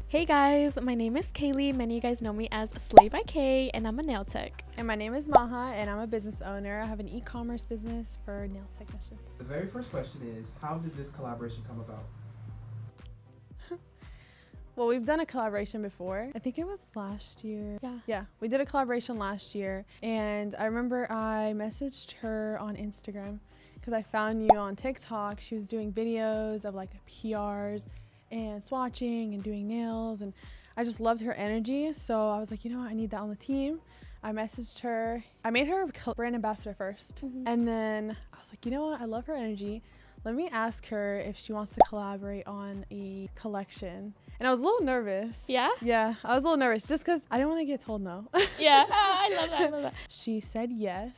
Hey guys, my name is Kaylee. Many of you guys know me as Slay by Kay, and I'm a nail tech. And my name is Maha, and I'm a business owner. I have an e-commerce business for nail technicians. The very first question is, how did this collaboration come about? Well, we've done a collaboration before. I think it was last year. Yeah, we did a collaboration last year, and I remember I messaged her on Instagram because I found you on TikTok. She was doing videos of like PRs and swatching and doing nails, and I just loved her energy. So I was like, you know what, I need that on the team. I messaged her. I made her a brand ambassador first, and then I was like, you know what, I love her energy. Let me ask her if she wants to collaborate on a collection. And I was a little nervous. Yeah? Yeah, I was a little nervous just because I didn't want to get told no. Yeah, I love that, I love that. She said yes.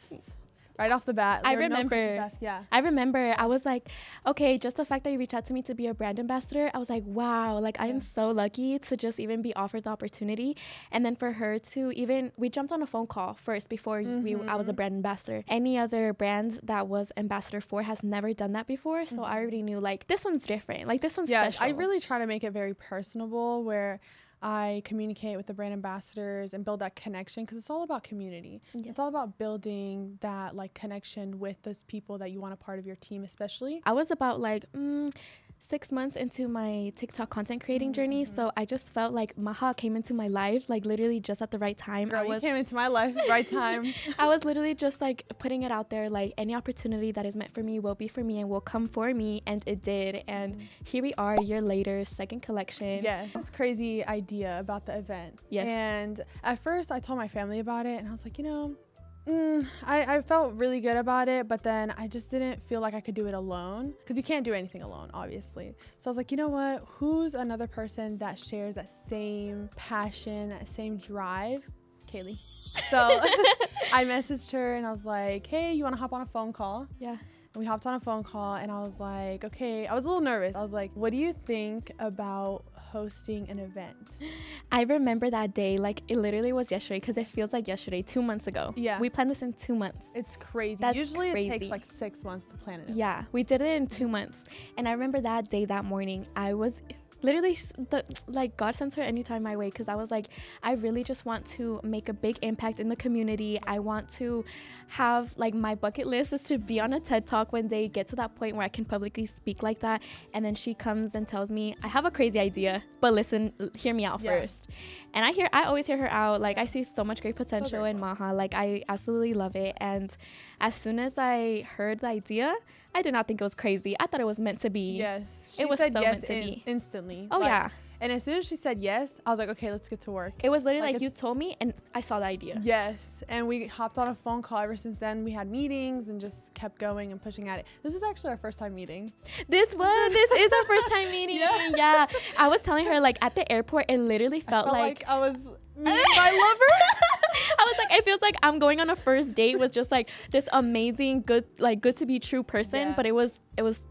Right off the bat. I remember. I remember. I was like, okay, just the fact that you reached out to me to be a brand ambassador, I was like, wow, like I am so lucky to just even be offered the opportunity. And then for her to even, we jumped on a phone call first before I was a brand ambassador. Any other brand that was ambassador for has never done that before. So I already knew like this one's different. Like this one's special. I really try to make it very personable where I communicate with the brand ambassadors and build that connection because it's all about community. Yes. It's all about building that like connection with those people that you want a part of your team, especially. I was about like 6 months into my TikTok content creating journey, so I just felt like Maha came into my life like literally just at the right time. Girl, you came into my life right time. I was literally just like putting it out there, like any opportunity that is meant for me will be for me and will come for me, and it did. And here we are a year later, second collection. Yeah, it's crazy idea about the event. Yes. And at first I told my family about it and I was like, you know, I felt really good about it, but then I just didn't feel like I could do it alone because you can't do anything alone, obviously. So I was like, you know what, who's another person that shares that same passion, that same drive? Kaylee. So I messaged her and I was like, hey, you want to hop on a phone call? Yeah. And we hopped on a phone call and I was like, okay, I was a little nervous. I was like, what do you think about hosting an event? I remember that day, like it literally was yesterday because it feels like yesterday, 2 months ago. Yeah. We planned this in 2 months. It's crazy. That's Usually crazy. It takes like 6 months to plan it. Yeah, we did it in 2 months. And I remember that day, that morning, I was literally like God sends her anytime my way because I was like, I really just want to make a big impact in the community. I want to have like my bucket list is to be on a TED Talk one day, get to that point where I can publicly speak like that. And then she comes and tells me, I have a crazy idea, but listen, hear me out first. And I always hear her out. Like I see so much great potential in Maha. Like I absolutely love it. And as soon as I heard the idea, I did not think it was crazy. I thought it was meant to be. Yes. It was so meant to be. Instantly. Oh, yeah. And as soon as she said yes, I was like, okay, let's get to work. It was literally like you told me and I saw the idea. Yes. And we hopped on a phone call. Ever since then, we had meetings and just kept going and pushing at it. This was actually our first time meeting. This is our first time meeting. Yeah. I was telling her like at the airport, it literally felt like I was meeting my lover. I was like, it feels like I'm going on a first date with just like this amazing, good to be true person. But it was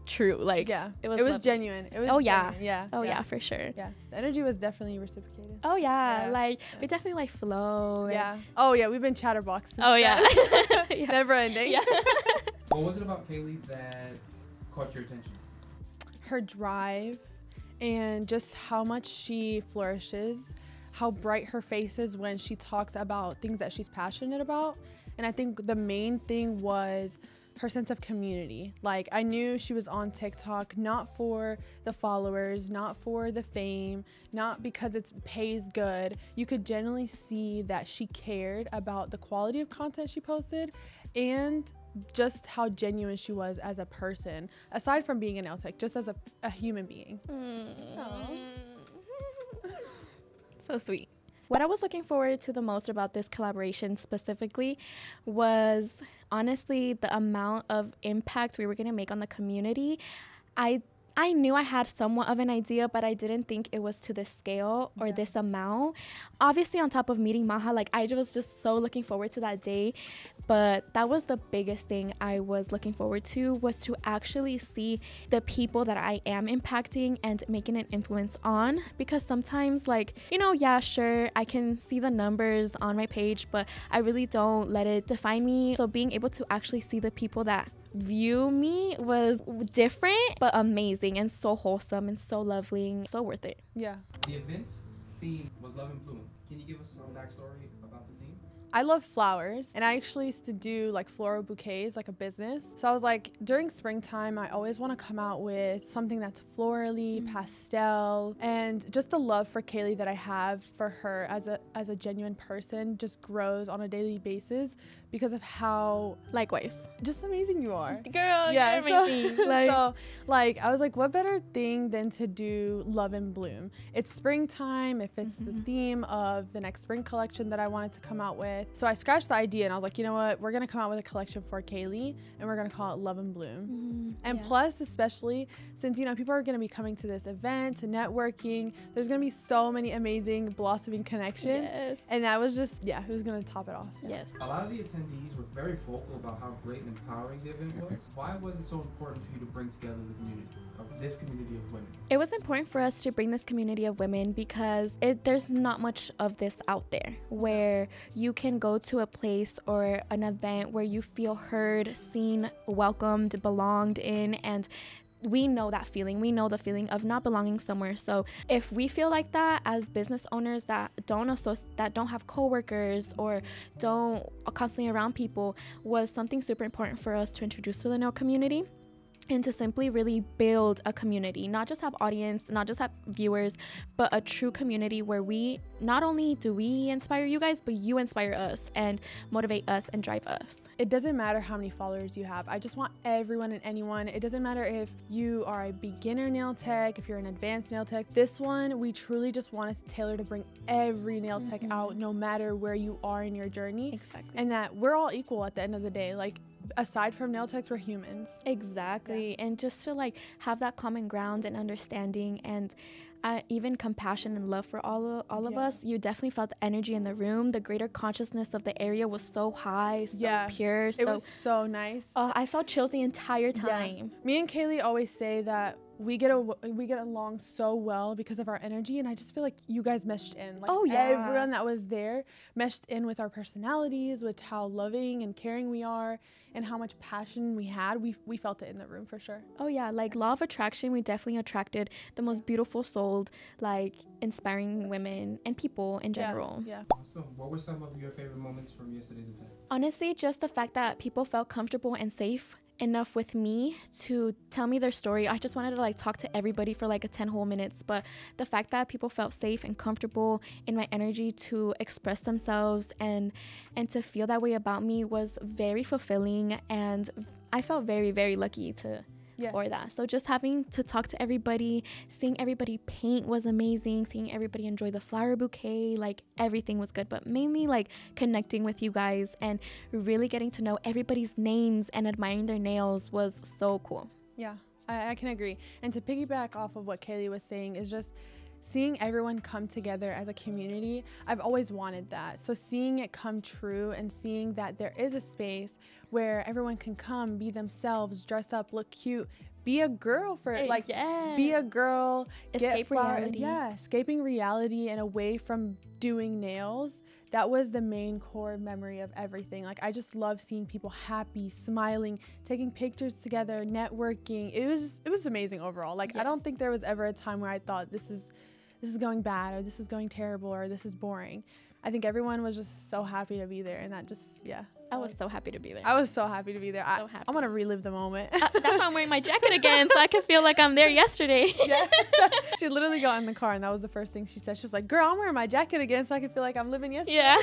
true. Like, it was genuine. It was genuine. Yeah. Oh yeah, for sure. Yeah. The energy was definitely reciprocated. Oh yeah. Like we definitely like flow. Yeah. Oh yeah. We've been chatterboxing. Oh yeah. Never ending. Yeah. What was it about Kaylee that caught your attention? Her drive and just how much she flourishes, how bright her face is when she talks about things that she's passionate about. And I think the main thing was her sense of community. Like, I knew she was on TikTok not for the followers, not for the fame, not because it pays good. You could genuinely see that she cared about the quality of content she posted and just how genuine she was as a person, aside from being a nail tech, just as a human being. So sweet. What I was looking forward to the most about this collaboration specifically was honestly the amount of impact we were going to make on the community. I knew I had somewhat of an idea, but I didn't think it was to this scale or this amount. Obviously, on top of meeting Maha, like, I was just so looking forward to that day. But that was the biggest thing I was looking forward to, was to actually see the people that I am impacting and making an influence on. Because sometimes, like, you know, yeah, sure, I can see the numbers on my page, but I really don't let it define me. So being able to actually see the people that view me was different but amazing and so wholesome and so lovely and so worth it. Yeah. The event's theme was Love and Bloom. Can you give us some backstory about the theme? I love flowers, and I actually used to do like floral bouquets, like a business. So I was like, during springtime, I always want to come out with something that's florally, pastel, and just the love for Kaylee that I have for her as a genuine person just grows on a daily basis because of how Likewise. just amazing you are. Girl, Yeah, you're amazing. Like, I was like, what better thing than to do Love and Bloom? It's springtime, it fits the theme of the next spring collection that I wanted to come out with. So I scratched the idea and I was like, you know what? We're going to come out with a collection for Kaylee and we're going to call it Love and Bloom. And plus, especially since, you know, people are going to be coming to this event, to networking, there's going to be so many amazing blossoming connections. Yes. And that was just, yeah, it was going to top it off. Yeah. Yes. A lot of the attendees were very vocal about how great and empowering the event was. Why was it so important for you to bring together the community, this community of women? It was important for us to bring this community of women because there's not much of this out there, where you can go to a place or an event where you feel heard, seen, welcomed, belonged in, and we know that feeling. We know the feeling of not belonging somewhere. So if we feel like that as business owners that don't have coworkers or don't constantly around people, was something super important for us to introduce to the nail community. And to simply really build a community, not just have audience, not just have viewers, but a true community where we, not only do we inspire you guys, but you inspire us and motivate us and drive us. It doesn't matter how many followers you have. I just want everyone and anyone. It doesn't matter if you are a beginner nail tech, if you're an advanced nail tech. This one, we truly just wanted to tailor to bring every nail tech out, no matter where you are in your journey. Exactly. And that we're all equal at the end of the day. Like, aside from nail techs, we're humans. Exactly. And just to like have that common ground and understanding and even compassion and love for all of us. You definitely felt the energy in the room. The greater consciousness of the area was so high, so pure. It was so nice. I felt chills the entire time. Me and Kaylee always say that we get along so well because of our energy, and I just feel like you guys meshed in. Like, everyone that was there meshed in with our personalities, with how loving and caring we are, and how much passion we had. We felt it in the room for sure. Oh yeah, like law of attraction, we definitely attracted the most beautiful souled, like inspiring women and people in general. Yeah. Awesome. What were some of your favorite moments from yesterday's event? Honestly, just the fact that people felt comfortable and safe enough with me to tell me their story. I just wanted to like talk to everybody for like 10 whole minutes, but the fact that people felt safe and comfortable in my energy to express themselves and to feel that way about me was very fulfilling, and I felt very, very lucky for that. So just having to talk to everybody, seeing everybody paint was amazing, seeing everybody enjoy the flower bouquet, like everything was good, but mainly like connecting with you guys and really getting to know everybody's names and admiring their nails was so cool. Yeah, I can agree. And to piggyback off of what Kaylee was saying is just seeing everyone come together as a community. I've always wanted that. So seeing it come true and seeing that there is a space where everyone can come, be themselves, dress up, look cute, be a girl be a girl, escape reality. Yeah, escaping reality and away from doing nails. That was the main core memory of everything. Like, I just love seeing people happy, smiling, taking pictures together, networking. It was amazing overall. Like, I don't think there was ever a time where I thought this is this is going bad, or this is going terrible, or this is boring. I think everyone was just so happy to be there, and that just, I was so happy to be there. I was so happy to be there. So happy. I want to relive the moment. That's why I'm wearing my jacket again, so I can feel like I'm there yesterday. Yeah. She literally got in the car, and that was the first thing she said. She was like, girl, I'm wearing my jacket again so I can feel like I'm living yesterday. Yeah.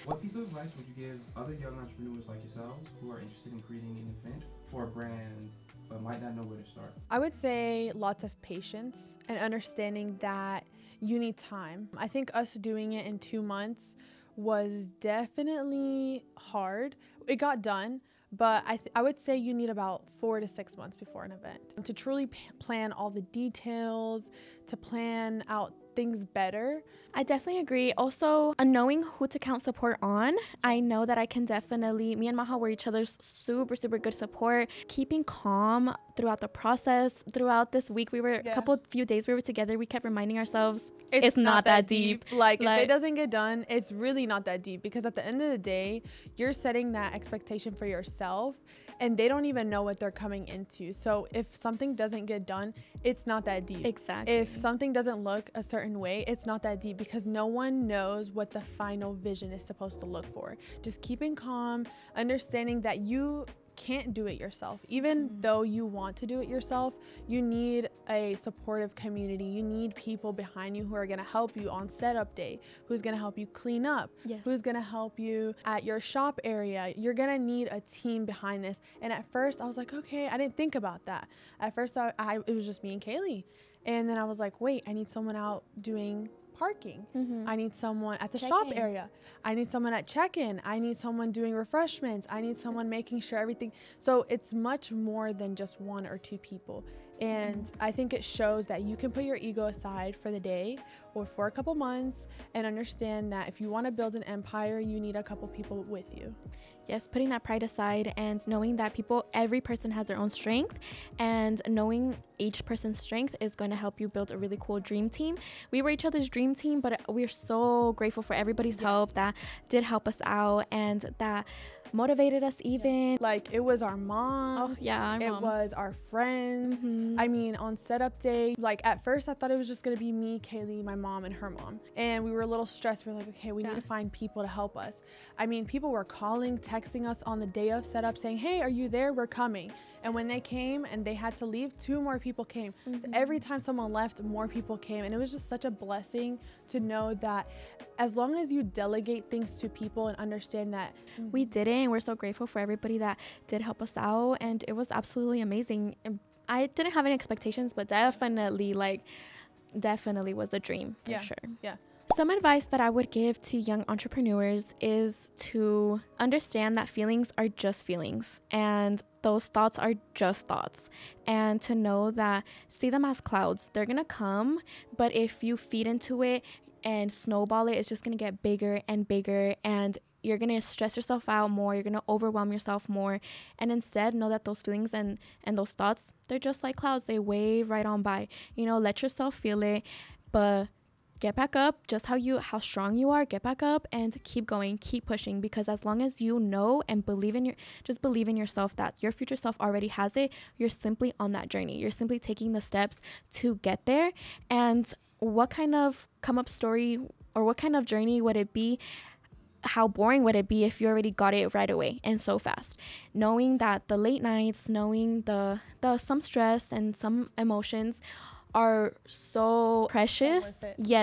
What piece of advice would you give other young entrepreneurs like yourselves who are interested in creating an event for a brand but might not know where to start? I would say lots of patience and understanding that you need time. I think us doing it in 2 months was definitely hard. It got done, but I would say you need about 4 to 6 months before an event to truly plan all the details, to plan out things better. I definitely agree. Also, knowing who to count support on. I know that I can definitely, me and Maha were each other's super, super good support. Keeping calm throughout the process. Throughout this week, we were a few days we were together. We kept reminding ourselves it's not that deep. Like, if it doesn't get done, it's really not that deep, because at the end of the day, you're setting that expectation for yourself, and they don't even know what they're coming into. So if something doesn't get done, it's not that deep. Exactly. If something doesn't look a certain way, it's not that deep, because no one knows what the final vision is supposed to look for. Just keeping calm, understanding that you can't do it yourself. Even though you want to do it yourself, you need a supportive community. You need people behind you who are going to help you on setup day, who's going to help you clean up, who's going to help you at your shop area. You're going to need a team behind this. And at first I was like, okay, I didn't think about that. At first it was just me and Kaylee. And then I was like, wait, I need someone out doing parking. I need someone at the shop area. I need someone at check-in. I need someone doing refreshments. I need someone making sure everything. So it's much more than just 1 or 2 people. And I think it shows that you can put your ego aside for the day or for a couple months and understand that if you want to build an empire, you need a couple people with you. Yes, putting that pride aside and knowing that every person has their own strength, and knowing each person's strength is going to help you build a really cool dream team. We were each other's dream team, but we're so grateful for everybody's help that did help us out and that motivated us even. Like, it was our moms. Oh, yeah, our moms. It was our friends. I mean, on setup day, like, at first I thought it was just going to be me, Kaylee, my mom, and her mom. And we were a little stressed. We were like, okay, we need to find people to help us. I mean, people were calling, texting us on the day of setup saying, hey, are you there? We're coming. And when they came and they had to leave, 2 more people came. So every time someone left, more people came. And it was just such a blessing to know that as long as you delegate things to people and understand that we did it, and we're so grateful for everybody that did help us out, and it was absolutely amazing. I didn't have any expectations, but definitely was a dream for sure. Yeah. Some advice that I would give to young entrepreneurs is to understand that feelings are just feelings, and those thoughts are just thoughts, and to know that, see them as clouds. They're gonna come, but if you feed into it and snowball it, it's just gonna get bigger and bigger, and you're gonna stress yourself out more. You're gonna overwhelm yourself more, and instead know that those feelings and those thoughts, they're just like clouds. They wave right on by. Let yourself feel it, but get back up. Just how strong you are, get back up and keep going, keep pushing, because as long as you know and believe in yourself that your future self already has it, you're simply on that journey. You're simply taking the steps to get there. And what kind of come up story or what kind of journey would it be? How boring would it be if you already got it right away and so fast? Knowing that the late nights, knowing the some stress and some emotions are so precious.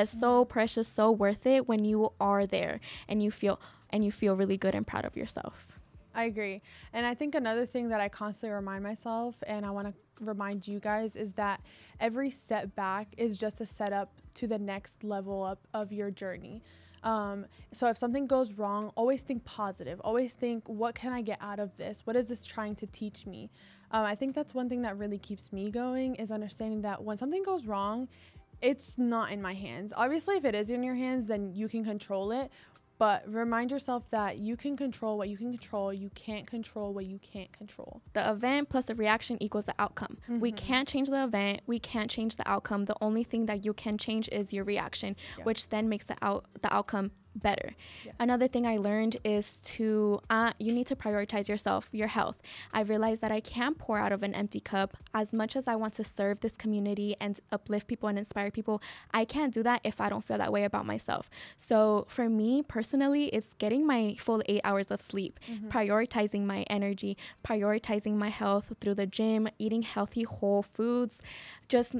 So precious, so worth it when you are there and you feel really good and proud of yourself. I agree. And I think another thing that I constantly remind myself, and I want to remind you guys, is that every setback is just a setup to the next level up of your journey. So if something goes wrong, always think positive. Always think, what can I get out of this? What is this trying to teach me? I think that's one thing that really keeps me going, is understanding that when something goes wrong, it's not in my hands. Obviously, if it is in your hands, then you can control it. But remind yourself that you can control what you can control. You can't control what you can't control. The event plus the reaction equals the outcome. We can't change the event. We can't change the outcome. The only thing that you can change is your reaction, which then makes the outcome better. Yes. Another thing I learned is to you need to prioritize yourself, your health. I realized that I can't pour out of an empty cup. As much as I want to serve this community and uplift people and inspire people, I can't do that if I don't feel that way about myself. So for me personally, it's getting my full 8 hours of sleep, prioritizing my energy, prioritizing my health through the gym, eating healthy whole foods, just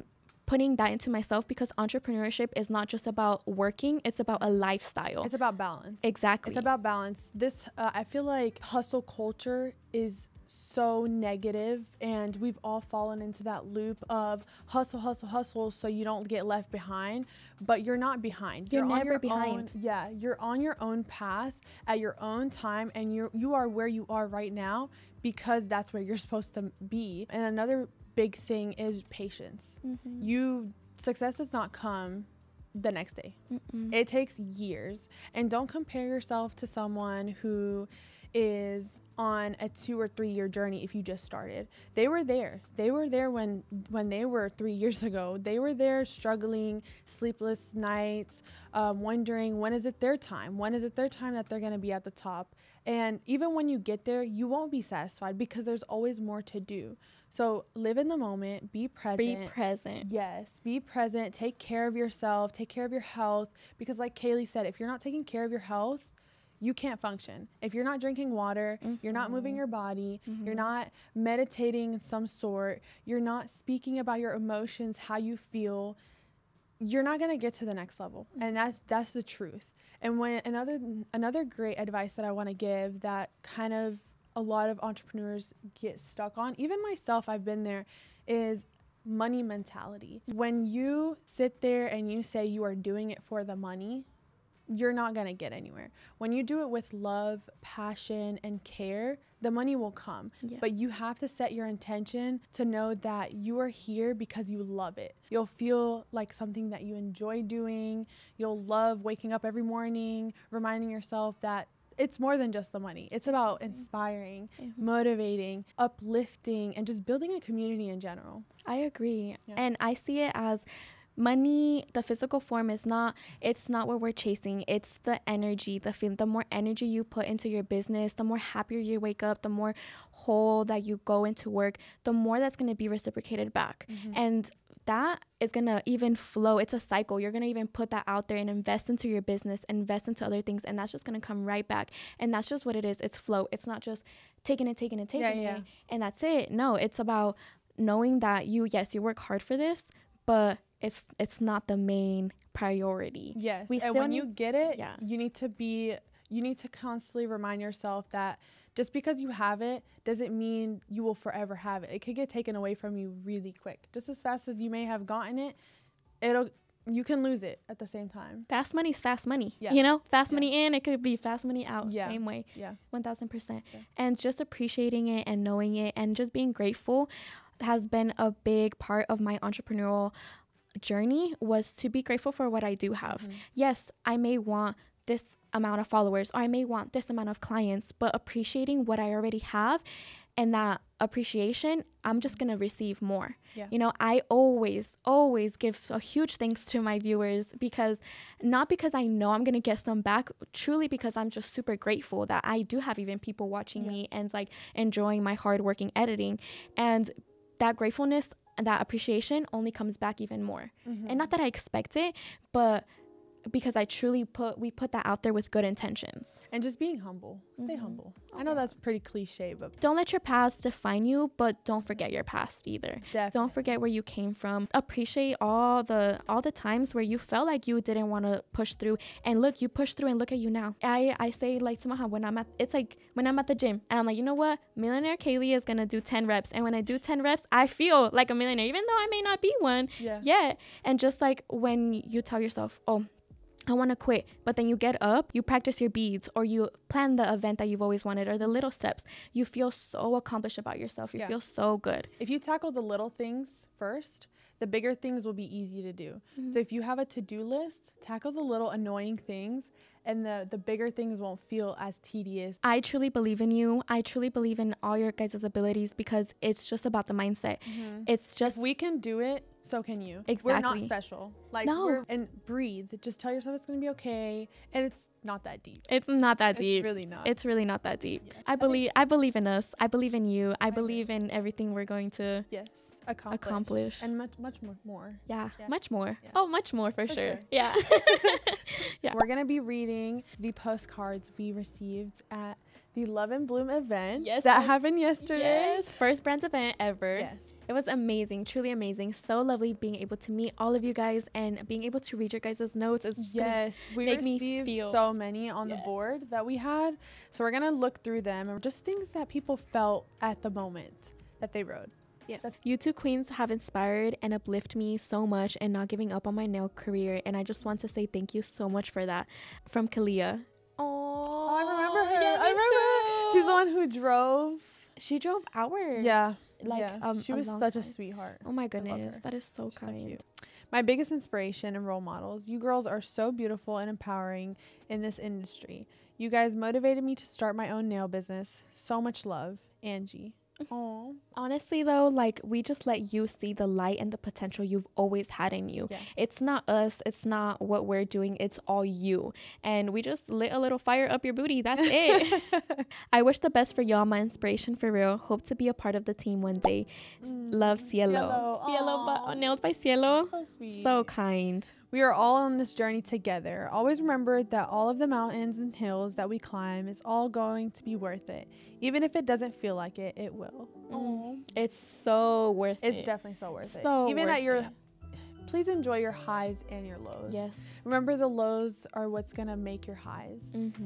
putting that into myself, because entrepreneurship is not just about working, it's about a lifestyle. It's about balance. Exactly. It's about balance. This, I feel like hustle culture is so negative, and we've all fallen into that loop of hustle, hustle, hustle, so you don't get left behind. But you're not behind. You're on never your behind. You're on your own path at your own time, and you are where you are right now because that's where you're supposed to be. And another big thing is patience. Success does not come the next day. It takes years. And don't compare yourself to someone who is on a 2 or 3 year journey. If you just started, they were there when they were 3 years ago. They were there struggling, sleepless nights, wondering when is it their time that they're going to be at the top. And even when you get there, you won't be satisfied because there's always more to do. So live in the moment, be present. Be present. Yes, be present. Take care of yourself, take care of your health, because like Kaylee said, if you're not taking care of your health, you can't function. If you're not drinking water, you're not moving your body, you're not meditating of some sort, you're not speaking about your emotions, how you feel, you're not going to get to the next level. And that's the truth. And when another great advice that I want to give that kind of a lot of entrepreneurs get stuck on, even myself, I've been there, is money mentality. When you sit there and you say you are doing it for the money, you're not going to get anywhere. When you do it with love, passion, and care, the money will come. Yeah. But you have to set your intention to know that you are here because you love it. You'll feel like something that you enjoy doing. You'll love waking up every morning, reminding yourself that it's more than just the money. It's about inspiring, motivating, uplifting, and just building a community in general. I agree. Yeah. And I see it as money, the physical form it's not what we're chasing. It's the energy, the feeling. The more energy you put into your business, the more happier you wake up, the more whole that you go into work, the more that's going to be reciprocated back. And that is going to even flow. It's a cycle. You're going to even put that out there and invest into your business, invest into other things, and that's just going to come right back. And that's just what it is. It's flow. It's not just taking it, and that's it. No, it's about knowing that you work hard for this, but it's not the main priority. Yes. And when you get it, you need to constantly remind yourself that just because you have it doesn't mean you will forever have it. It could get taken away from you really quick. Just as fast as you may have gotten it, you can lose it at the same time. Fast money's fast money. Yeah. You know, fast money in, it could be fast money out. Yeah. Same way. Yeah. 1000%. Yeah. And just appreciating it and knowing it and just being grateful has been a big part of my entrepreneurial journey, was to be grateful for what I do have. Yes, I may want this amount of followers, or I may want this amount of clients, but appreciating what I already have, and that appreciation, I'm just going to receive more. Yeah. You know, I always give a huge thanks to my viewers, not because I know I'm going to get some back, truly because I'm just super grateful that I do have even people watching me and like enjoying my hardworking editing. And that gratefulness and that appreciation only comes back even more. And not that I expect it, but because we put that out there with good intentions. And just being humble. Stay humble. I know that's pretty cliche, but don't let your past define you, but don't forget your past either. Definitely. Don't forget where you came from. Appreciate all the times where you felt like you didn't want to push through, and look, you pushed through, and look at you now. I say, like, to Maha, when I'm at the gym and I'm like, you know what, Millionaire Kaylee is gonna do 10 reps, and when I do 10 reps, I feel like a millionaire, even though I may not be one yet. And just like when you tell yourself, oh, I want to quit, but then you get up, you practice your beads, or you plan the event that you've always wanted, or the little steps, you feel so accomplished about yourself. You feel so good. If you tackle the little things first, the bigger things will be easy to do. So if you have a to-do list, tackle the little annoying things, and the bigger things won't feel as tedious. I truly believe in you. I truly believe in all your guys' abilities, because it's just about the mindset. It's just, if we can do it, so can you. Exactly. We're not special. Like, no. And breathe. Just tell yourself it's going to be okay. And it's not that deep. It's not that deep. It's really not. It's really not that deep. Yeah. I believe in us. I believe in you. I believe in everything we're going to accomplish. And much more. Yeah. Yeah. Much more. Yeah. Oh, much more for sure. Yeah. Yeah. We're going to be reading the postcards we received at the Love and Bloom event. Yes. That happened yesterday. Yes. First brands event ever. Yes. It was amazing, truly amazing. So lovely being able to meet all of you guys and being able to read your guys' notes. It's just we make me received feel so many on the board that we had. So we're going to look through them and just things that people felt at the moment that they wrote. Yes. You two queens have inspired and uplift me so much and not giving up on my nail career. And I just want to say thank you so much for that. From Kalia. Oh, I remember her. Yeah, I remember her. She's the one who drove. She drove hours. Yeah. Like, she was such a sweetheart. Oh my goodness. That is so kind. So my biggest inspiration and role models. You girls are so beautiful and empowering in this industry. You guys motivated me to start my own nail business. So much love, Angie. Oh, honestly though, like, we just let you see the light and the potential you've always had in you. It's not us, it's not what we're doing, it's all you, and we just lit a little fire up your booty. That's it. I wish the best for y'all. My inspiration for real. Hope to be a part of the team one day. Love, Cielo. Cielo, nails by Cielo. So sweet. So kind. We are all on this journey together. Always remember that all of the mountains and hills that we climb is all going to be worth it. Even if it doesn't feel like it, it will. It's so worth it. It's definitely so worth it. Even at your, please enjoy your highs and your lows. Yes. Remember, the lows are what's going to make your highs.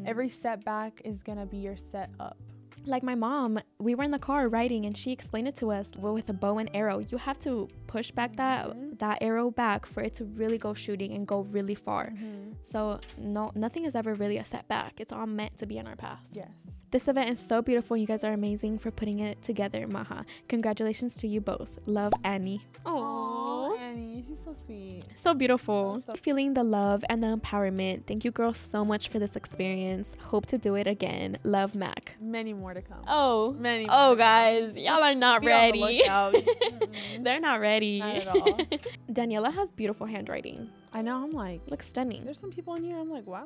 Every setback is going to be your set up. Like my mom, we were in the car riding and she explained it to us. Well, with a bow and arrow, you have to push back that arrow back for it to really go shooting and go really far. So nothing is ever really a setback. It's all meant to be on our path. Yes. This event is so beautiful. You guys are amazing for putting it together, Maha. Congratulations to you both. Love, Annie. Oh, Annie, she's so sweet. So beautiful. Feeling the love and the empowerment. Thank you girls so much for this experience. Hope to do it again. Love, Mac. Many more to come. Oh, many. Oh, guys, y'all are not ready. They're not ready. Not at all. Daniela has beautiful handwriting. I know. I'm like, looks stunning. There's some people in here. I'm like, wow.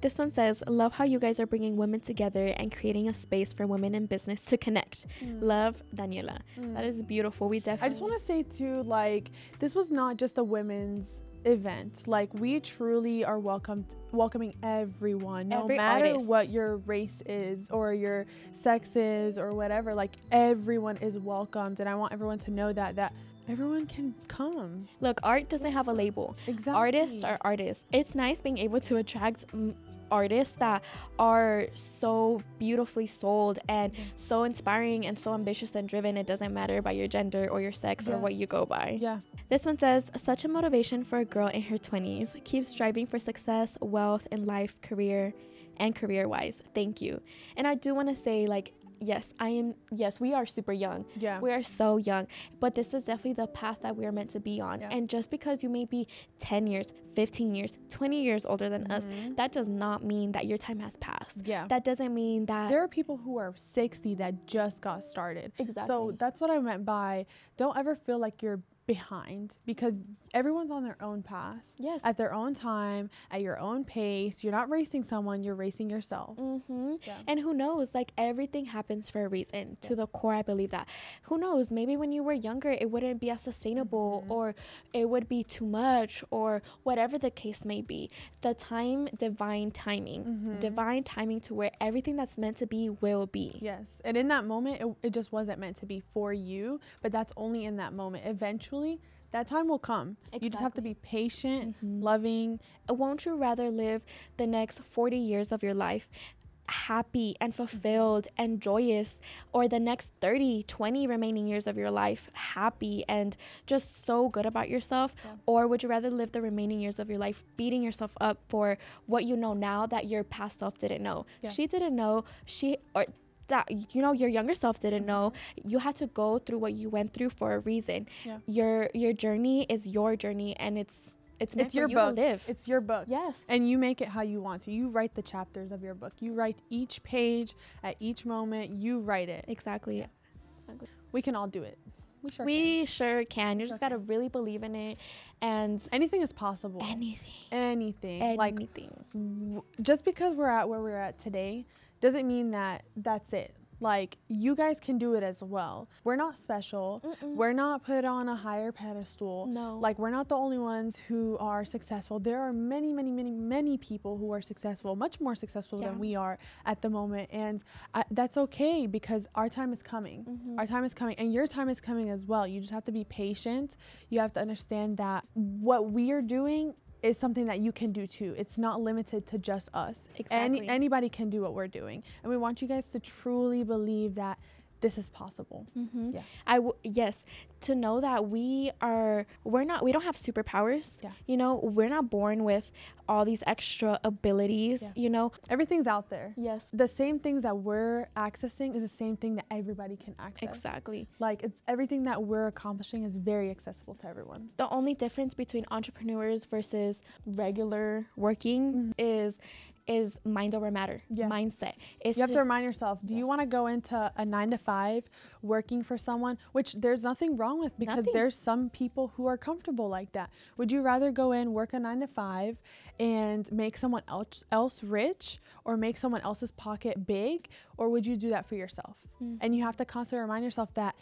This one says, love how you guys are bringing women together and creating a space for women in business to connect. Love, Daniela. That is beautiful. We definitely. I just want to say too, like, this was not just a women's event. Like, we truly are welcoming everyone, no matter artist. what your race is or your sex is or whatever. Like, everyone is welcomed, and I want everyone to know that everyone can come. Look, art doesn't have a label. Exactly. Artists are artists. It's nice being able to attract artists that are so beautifully sold and so inspiring and so ambitious and driven. It doesn't matter by your gender or your sex or what you go by. Yeah. This one says, such a motivation for a girl in her 20s. Keep striving for success, wealth in life, career, and career-wise. Thank you. And I do want to say, like, yes, we are super young. Yeah. We are so young. But this is definitely the path that we are meant to be on. Yeah. And just because you may be 10 years, 15 years, 20 years older than us, that does not mean that your time has passed. Yeah. That doesn't mean that... There are people who are 60 that just got started. Exactly. So that's what I meant by, don't ever feel like you're behind, because everyone's on their own path. Yes. At their own time, at your own pace. You're not racing someone, you're racing yourself. Yeah. And who knows, like, everything happens for a reason. To the core, I believe that. Who knows, maybe when you were younger it wouldn't be as sustainable, or it would be too much, or whatever the case may be. The time, divine timing. Divine timing to where everything that's meant to be will be. Yes. And in that moment it just wasn't meant to be for you, but that's only in that moment. Eventually that time will come. Exactly. You just have to be patient, loving. Won't you rather live the next 40 years of your life happy and fulfilled and joyous, or the next 30, 20 remaining years of your life happy and just so good about yourself? Or would you rather live the remaining years of your life beating yourself up for what you know now that your past self didn't know? She didn't know, that, you know, your younger self didn't know. You had to go through what you went through for a reason. Your journey is your journey, and it's meant your for you book. to live. It's your book. Yes. And you make it how you want to. You write the chapters of your book. You write each page at each moment. You write it. Exactly. We can all do it. We sure can. You just gotta really believe in it, and anything is possible. Anything. Like, just because we're at where we're at today doesn't mean that that's it. Like, you guys can do it as well. We're not special. We're not put on a higher pedestal. No. Like, we're not the only ones who are successful. There are many people who are successful, much more successful than we are at the moment. And that's okay, because our time is coming. Our time is coming, and your time is coming as well. You just have to be patient. You have to understand that what we are doing is something that you can do too. It's not limited to just us. Exactly. Anybody can do what we're doing. And we want you guys to truly believe that this is possible. Yes, to know that we don't have superpowers. You know, we're not born with all these extra abilities. You know, everything's out there. Yes, the same things that we're accessing is the same thing that everybody can access. Exactly. Like, it's everything that we're accomplishing is very accessible to everyone. The only difference between entrepreneurs versus regular working is mind over matter. Mindset. You have to remind yourself, do you want to go into a 9-to-5 working for someone, which there's nothing wrong with, because there's some people who are comfortable like that. Would you rather go in, work a 9-to-5 and make someone else rich, or make someone else's pocket big, or would you do that for yourself? And you have to constantly remind yourself that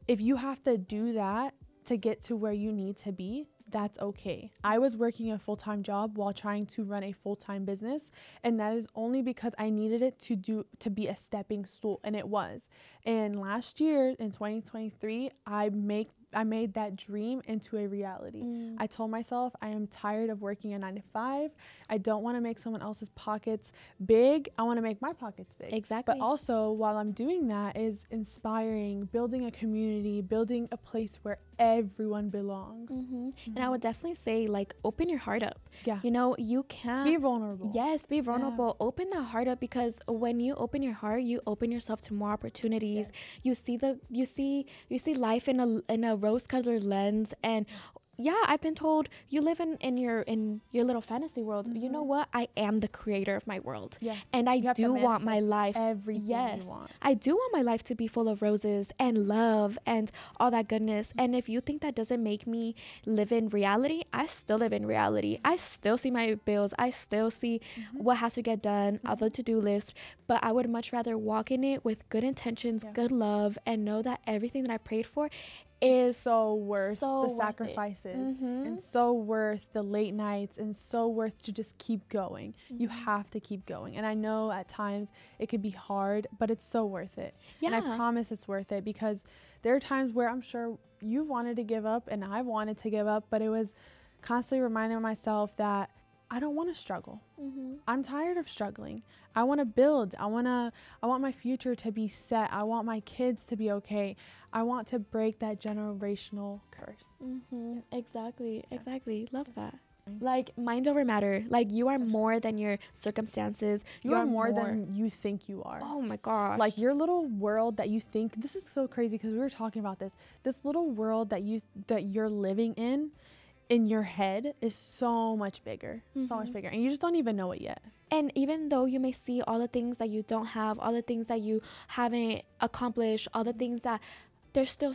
if you have to do that to get to where you need to be, that's okay. I was working a full-time job while trying to run a full-time business, and that is only because I needed it to be a stepping stool, and it was. And last year in 2023, I made that dream into a reality. I told myself, I am tired of working a 9-to-5. I don't want to make someone else's pockets big. I want to make my pockets big. Exactly. But also, while I'm doing that, is inspiring, building a community, building a place where everyone belongs. And I would definitely say, like, open your heart up. You know, you can't be vulnerable. Yes, be vulnerable. Open that heart up, because when you open your heart, you open yourself to more opportunities. You see life in a rose-colored lens. And I've been told, you live in your little fantasy world. You know what? I am the creator of my world. And I do want my life. Everything you want. I do want my life to be full of roses and love and all that goodness. And if you think that doesn't make me live in reality, I still live in reality. I still see my bills. I still see what has to get done, all the to-do list. But I would much rather walk in it with good intentions, good love, and know that everything that I prayed for is so worth the sacrifices, and so worth the late nights, and so worth to just keep going. You have to keep going. And I know at times it could be hard, but it's so worth it. And I promise it's worth it, because there are times where I'm sure you wanted to give up and I wanted to give up, but it was constantly reminding myself that I don't want to struggle. I'm tired of struggling. I want to build. I want my future to be set. I want my kids to be okay. I want to break that generational curse. Exactly. Love that. Like, mind over matter. Like, you are more than your circumstances. You are more than you think you are. Oh my gosh. Like, your little world that you think, this is so crazy, because we were talking about this little world that you're living in your head is so much bigger, and you just don't even know it yet. And even though you may see all the things that you don't have, all the things that you haven't accomplished, all the things that there's still,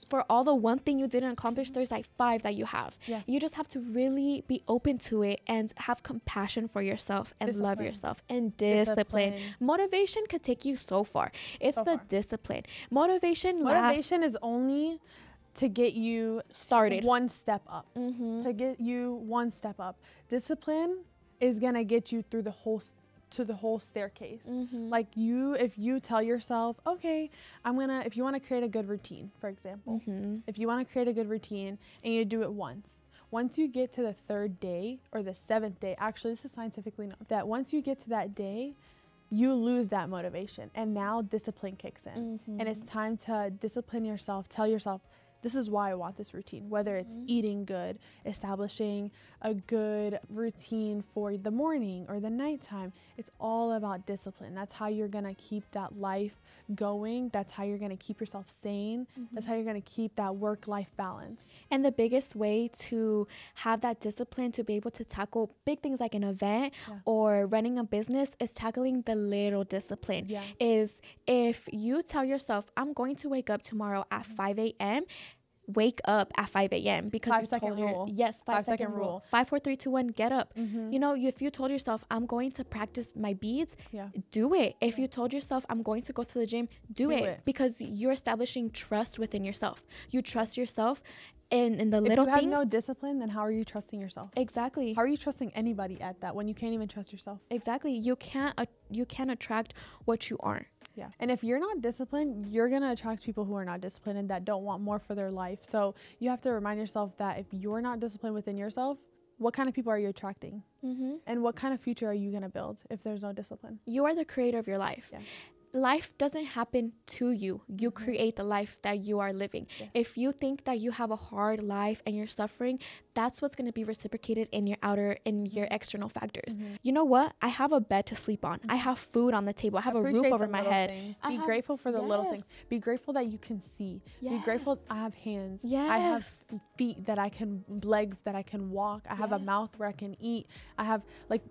for all the one thing you didn't accomplish, there's like 5 that you have. You just have to really be open to it and have compassion for yourself and love yourself and discipline. Motivation could take you so far. It's discipline. Motivation is only to get you started one step up. To get you one step up. Discipline is gonna get you through the whole staircase. Like, if you tell yourself, okay, if you want to create a good routine, for example, if you want to create a good routine and you do it once you get to the 3rd day or the 7th day, actually this is scientifically known, that once you get to that day, you lose that motivation, and now discipline kicks in. And it's time to discipline yourself. Tell yourself, this is why I want this routine, whether it's eating good, establishing a good routine for the morning or the nighttime. It's all about discipline. That's how you're going to keep that life going. That's how you're going to keep yourself sane. That's how you're going to keep that work-life balance. And the biggest way to have that discipline to be able to tackle big things like an event or running a business is tackling the little discipline. Is if you tell yourself, I'm going to wake up tomorrow at 5 a.m., wake up at 5 a.m. because 5 second rule. Yes, 5 second rule. 5, 4, 3, 2, 1, get up. You know, if you told yourself, I'm going to practice my beads, do it. If you told yourself, I'm going to go to the gym, do it. Because you're establishing trust within yourself. You trust yourself in the little things. If you have no discipline, then how are you trusting yourself? Exactly. How are you trusting anybody at that when you can't even trust yourself? Exactly. You can't attract what you aren't. Yeah. And if you're not disciplined, you're going to attract people who are not disciplined and that don't want more for their life. So you have to remind yourself that if you're not disciplined within yourself, what kind of people are you attracting? And what kind of future are you going to build if there's no discipline? You are the creator of your life. Life doesn't happen to you. You create the life that you are living. If you think that you have a hard life and you're suffering, that's what's going to be reciprocated in your external factors. You know what? I have a bed to sleep on. I have food on the table. I have a roof over my head. Be grateful for the little things. Be grateful that you can see. Be grateful I have hands. I have feet that I can, legs that I can walk. I have a mouth where I can eat. I have,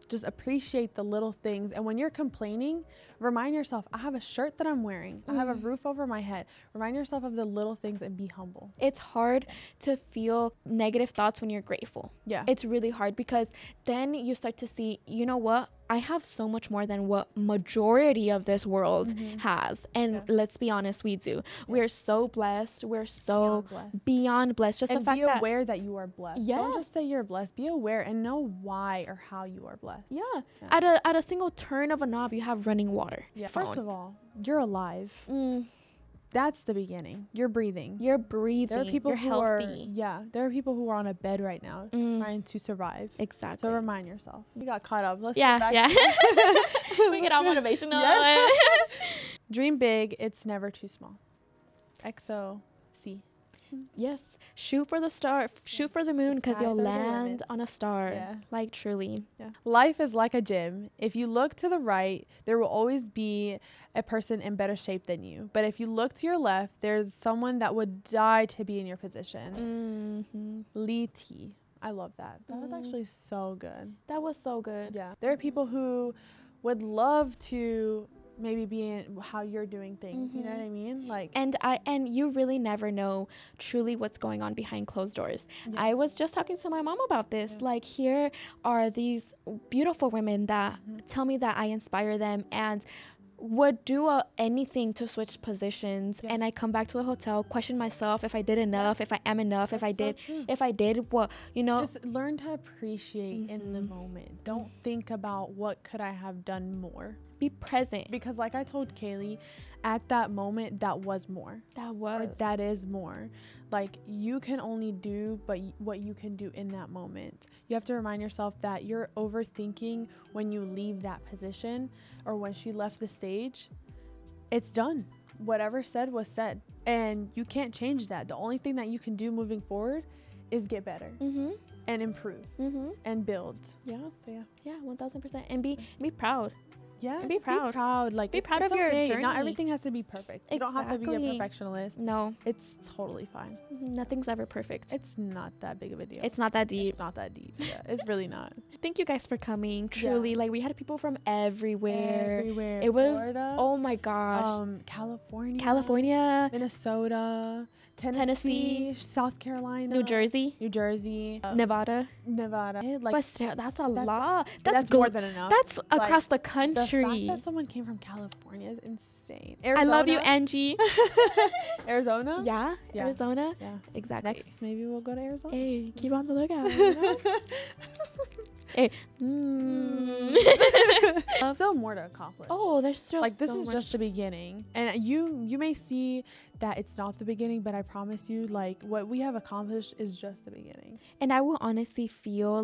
just appreciate the little things. And when you're complaining, remind yourself, I have a shirt that I'm wearing. I have a roof over my head. Remind yourself of the little things and be humble. It's hard to feel negative thoughts when you're grateful. It's really hard because then you start to see, you know what? I have so much more than what majority of this world has. And let's be honest, we do. We're so blessed. We're so beyond blessed. Just and the fact be that aware that you are blessed. Don't just say you're blessed. Be aware and know why or how you are blessed. At a single turn of a knob, you have running water. First of all, you're alive. That's the beginning. You're breathing. You're breathing. There are people you're healthy. There are people who are on a bed right now trying to survive. Exactly. So remind yourself. We got caught up. Let's get back. We get all motivational. Dream big. It's never too small. XOC. Yes. Shoot for the star. Shoot for the moon because you'll land on a star. Like truly. Life is like a gym. If you look to the right, there will always be a person in better shape than you. But if you look to your left, there's someone that would die to be in your position. Lee T. I love that. That was actually so good. That was so good. There are people who would love to maybe be in how you're doing things. You know what I mean? And you really never know truly what's going on behind closed doors. I was just talking to my mom about this. Here are these beautiful women that tell me that I inspire them and would do anything to switch positions, and I come back to the hotel, question myself if I did enough, if I am enough, if I did what, just learn to appreciate in the moment. Don't think about what could I have done more. Be present, because like I told Kaylee, at that moment, that was more. That is more. You can only do but what you can do in that moment. You have to remind yourself that you're overthinking when you leave that position, or when she left the stage. It's done. Whatever said was said, and you can't change that. The only thing that you can do moving forward is get better and improve and build. So 1000%. And be proud. And be proud. Be proud of your journey. Not everything has to be perfect. You don't have to be a perfectionist. No. It's totally fine. Nothing's ever perfect. It's not that big of a deal. It's not that deep. It's not that deep. It's really not. Thank you guys for coming. Truly. We had people from everywhere. It was, Florida, oh my gosh. California. Minnesota. Tennessee. South Carolina. New Jersey. Nevada. But still, that's a lot. That's more than enough. That's across the country. The fact that someone came from California is insane. Arizona. I love you, Angie. Arizona? Yeah. Arizona? Yeah. Exactly. Next, maybe we'll go to Arizona. Hey, keep on the lookout. Hey. Still more to accomplish. Oh, there's still this is just the beginning. And you may see that it's not the beginning, but I promise you, what we have accomplished is just the beginning. And I will honestly feel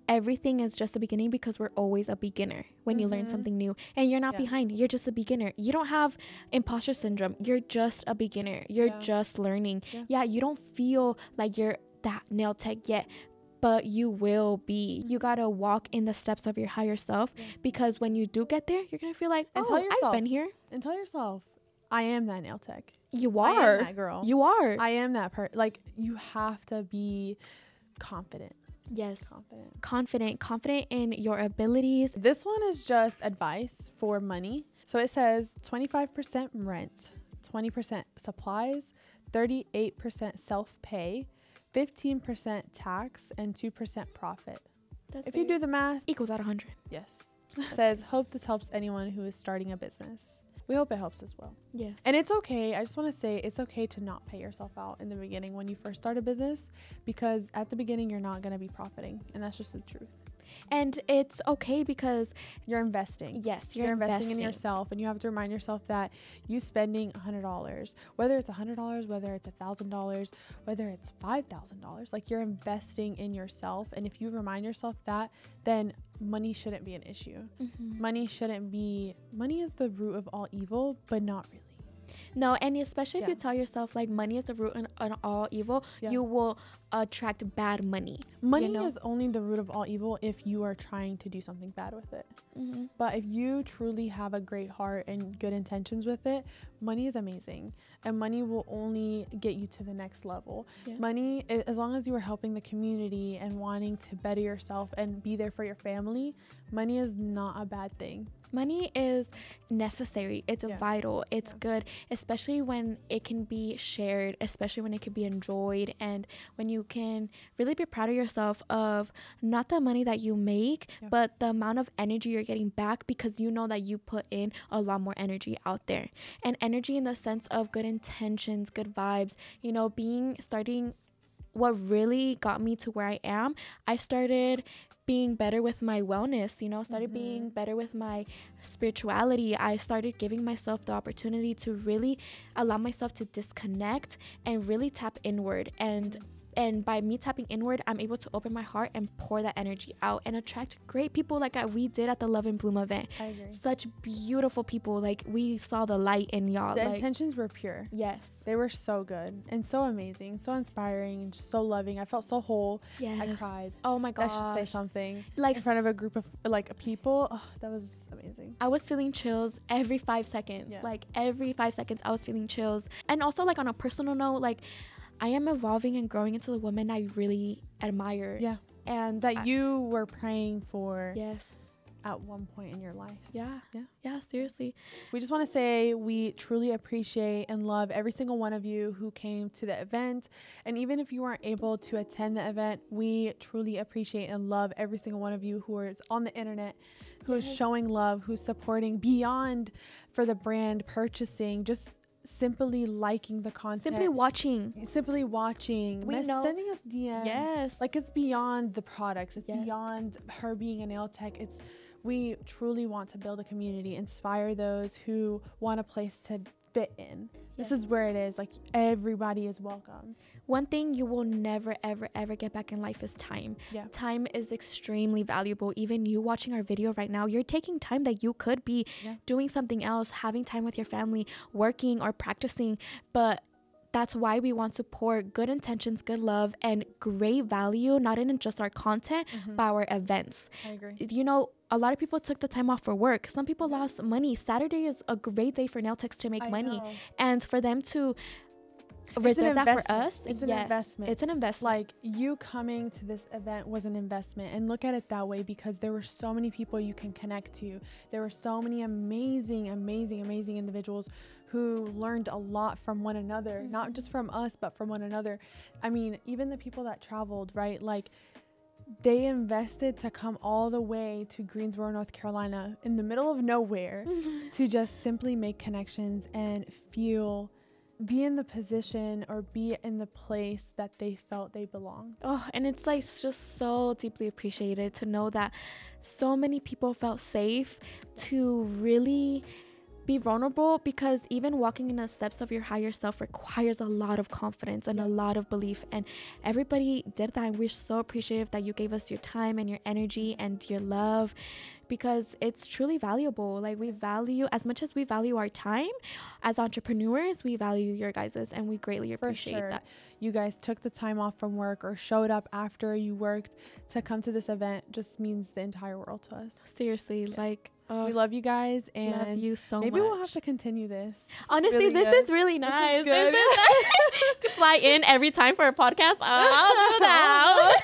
everything is just the beginning, because we're always a beginner when you learn something new, and you're not behind. You're just a beginner. You don't have imposter syndrome. You're just a beginner. You're just learning. Yeah, you don't feel like you're that nail tech yet, but you will be. You gotta walk in the steps of your higher self, because when you do get there, you're gonna feel like, I've been here. And tell yourself, I am that nail tech. You are. I am that girl. You are. I am that like, you have to be confident. Yes. Confident in your abilities. This one is just advice for money. So it says 25% rent, 20% supplies, 38% self-pay, 15% tax, and 2% profit. If you do the math, equals out 100. Yes. It says, hope this helps anyone who is starting a business. We hope it helps as well. Yeah. And it's okay. I just want to say it's okay to not pay yourself out in the beginning when you first start a business, because at the beginning you're not going to be profiting, and that's just the truth. And it's okay because you're investing. Yes, you're investing in yourself, and you have to remind yourself that you spending $100, whether it's $100, whether it's $1,000, whether it's $5,000, like, you're investing in yourself. And if you remind yourself that, then money shouldn't be an issue. Money is the root of all evil, but not really. No, and especially if you tell yourself like money is the root of all evil, you will attract bad money. Money is only the root of all evil if you are trying to do something bad with it. But if you truly have a great heart and good intentions with it, money is amazing, and money will only get you to the next level. Money, as long as you are helping the community and wanting to better yourself and be there for your family, money is not a bad thing. Money is necessary. It's vital. It's good, especially when it can be shared, especially when it can be enjoyed, and when you can really be proud of yourself of not the money that you make, but the amount of energy you're getting back, because you know that you put in a lot more energy out there. And energy in the sense of good intentions, good vibes, starting. What really got me to where I am, I started being better with my wellness, started being better with my spirituality. I started giving myself the opportunity to really allow myself to disconnect and really tap inward. And by me tapping inward, I'm able to open my heart and pour that energy out and attract great people like we did at the Love and Bloom event. I agree. Such beautiful people. Like, we saw the light in y'all. The intentions were pure. Yes. They were so good and so amazing, so inspiring, and just so loving. I felt so whole. Yes. I cried. Oh my gosh. I should say something. Like, in front of a group of people. Oh, that was amazing. I was feeling chills every 5 seconds. Like, every 5 seconds I was feeling chills. And also, like, on a personal note, like, I am evolving and growing into the woman I really admire. Yeah. And that you were praying for. Yes. At one point in your life. Yeah, seriously. We just want to say we truly appreciate and love every single one of you who came to the event. And even if you weren't able to attend the event, we truly appreciate and love every single one of you who is on the internet, who is showing love, who's supporting beyond for the brand, purchasing, just simply liking the content, simply watching, sending us DMs. Yes, like, it's beyond the products, it's beyond her being a nail tech. We truly want to build a community, inspire those who want a place to fit in. This is where it is. Like, everybody is welcome. One thing you will never, ever, ever get back in life is time. Time is extremely valuable. Even you watching our video right now, you're taking time that you could be doing something else, having time with your family, working or practicing. But that's why we want to pour good intentions, good love, and great value, not in just our content, but our events. I agree. A lot of people took the time off for work. Some people lost money. Saturday is a great day for nail techs to make money. And for them to reserve that for us, it's an investment. It's an investment. Like, you coming to this event was an investment, and look at it that way, because there were so many people you can connect to. There were so many amazing individuals who learned a lot from one another, not just from us, but from one another. I mean, even the people that traveled, right? Like, they invested to come all the way to Greensboro, North Carolina, in the middle of nowhere, to just simply make connections and be in the position or be in the place that they felt they belonged. Oh, and it's like just so deeply appreciated to know that so many people felt safe to really be vulnerable, because even walking in the steps of your higher self requires a lot of confidence and a lot of belief, and everybody did that, and we're so appreciative that you gave us your time and your energy and your love, because it's truly valuable. Like, we value, as much as we value our time as entrepreneurs, we value your guys's, and we greatly appreciate that. You guys took the time off from work or showed up after you worked to come to this event just means the entire world to us. Seriously, like, we love you guys, and love you so maybe much. We'll have to continue this. Honestly, this is really nice. This is nice. To fly in every time for a podcast. I'll do that.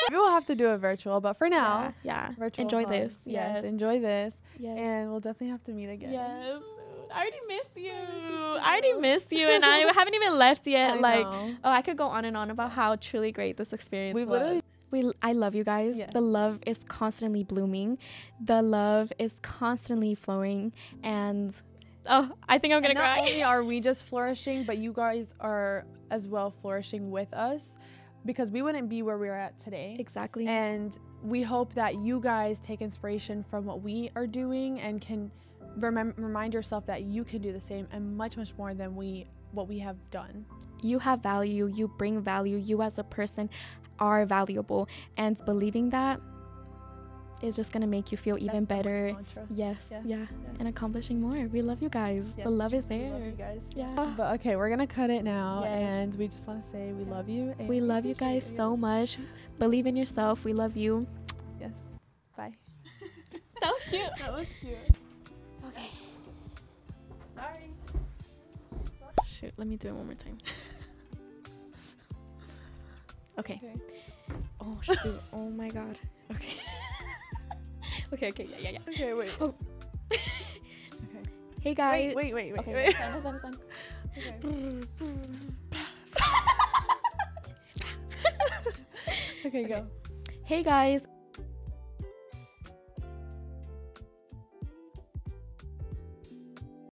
Maybe we'll have to do it virtual, but for now, virtual enjoy fun. this. Yes, enjoy this. Yes. And we'll definitely have to meet again. Yes. I already miss you. I already miss you, and I haven't even left yet. I could go on and on about how truly great this experience was. I love you guys. Yeah. The love is constantly blooming. The love is constantly flowing, and I think I'm gonna cry. Not only are we just flourishing, but you guys are as well flourishing with us, because we wouldn't be where we're at today. Exactly. And we hope that you guys take inspiration from what we are doing and can remind yourself that you can do the same and much, much more than what we have done. You have value. You bring value. You as a person are valuable, and believing that is just gonna make you feel even better. Yes. Yeah. And accomplishing more. We love you guys. Yes, the love is there. We love you guys. Yeah. But okay, we're gonna cut it now, and we just want to say we love you. And we love you guys so much. Believe in yourself. We love you. Yes. Bye. That was cute. That was cute. Okay. Sorry. Shoot, let me do it one more time. Okay. Oh, shoot. Oh, my God. Okay. Okay. Yeah. Okay, wait. Oh. Okay. Hey, guys. Wait. Okay, it's done. Okay, go. Hey, guys.